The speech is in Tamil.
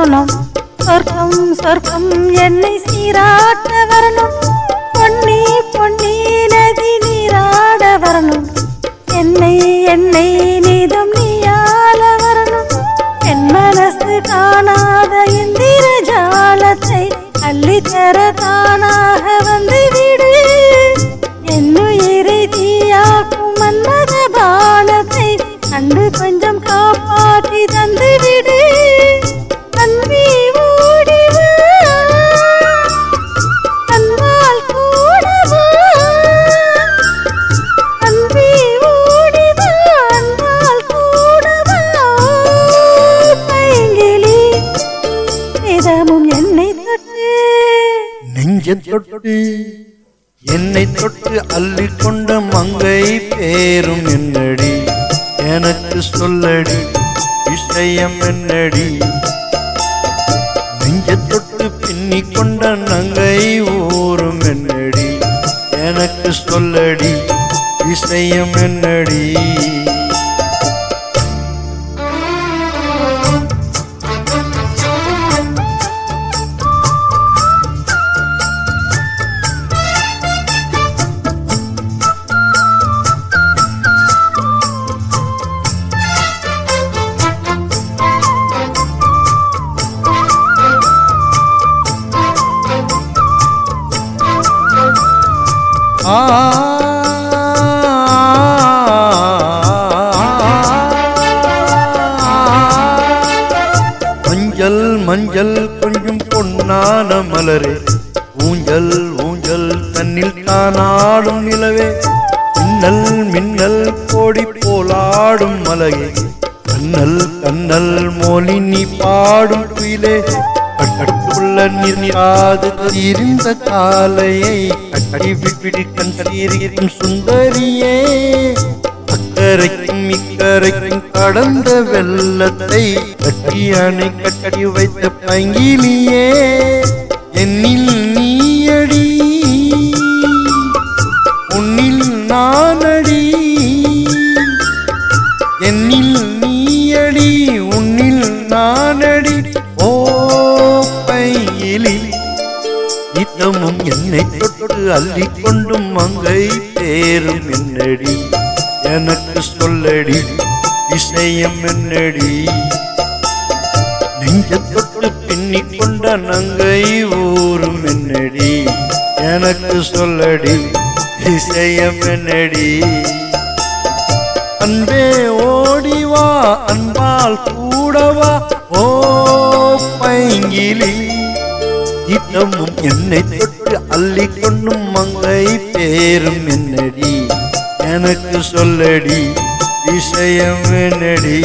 வரணும், சொர்க்கம் சொர்க்கம் என்னை சீராட்ட வரணும், பொன்னி பொன்னி நதி நீராட வரணும், என்னை என்னை நீதம் நீயால வரணும், என் மனசு காணாத இந்திர ஜாலத்தை அள்ளித்தர தானாக வந்து விடு, என்னுயிரை தீயாக்கும் மன்மத பானத்தை கண்டு கொஞ்சம் காப்பாற்றி தந்து விடு, அன்பி ஓடிவா அன்பால் கூடவா, அன்பி ஓடிவா அன்பால் கூடவா, பைங்கிளி நிதமும் என்னை தொட்டு நெஞ்ச தொட்டு என்னை தொட்டு அள்ளிக்கொண்ட மங்கை பேரும் என்னடி, எனக்கு சொல்லடி விஷயம் என்னடி, நெஞ்ச தொட்டு பின்னி கொண்ட நங்கை ஊரும் என்னடி, எனக்கு சொல்லடி விஷயம் என்னடி. மஞ்சள் மஞ்சள் கொஞ்சம் பொன்னான மலரே, ஊஞ்சல் ஊஞ்சல் தன்னில் தானாடும் நிலவே, மின்னல் மின்னல் கோடி போலாடும் மலையே, கண்ணல் கண்ணல் மொழி நீ பாடும் குயிலே, கட்டுள்ள நீராது தீர்ந்த காலையை கட்டி விப்பிடி கண் சீரிக்கும் சுந்தரியே, அக்கரைக்கும் இக்கரைக்கும் கடந்த வெள்ளத்தை கட்டி அணை கட்டி வைத்த பங்கிலியே, என்னில் நீயடி உன்னில் நானடி, என்னில் நீயடி உன்னில் நானடி, ஓ பையிலி நித்தமும் என்னை தொட்டு அள்ளிக்கொண்டும் மங்கை பேரும் என்னடி, எனக்கு சொல்லடி விஷயம் என்னடி, நெஞ்ச தொட்டு பின்னி கொண்ட நங்கை ஊரும் என்னடி, எனக்கு சொல்லடி விஷயம் என்னடி. அன்பே ஓடிவா அன்பால் கூடவா, ஓ பைங்கிலி நித்தமும் என்னை தொட்டு அள்ளிக்கொண்டும் மங்கை பேரும் என்னடி, எனக்கு சொல்லடி விஷயம் என்னடி.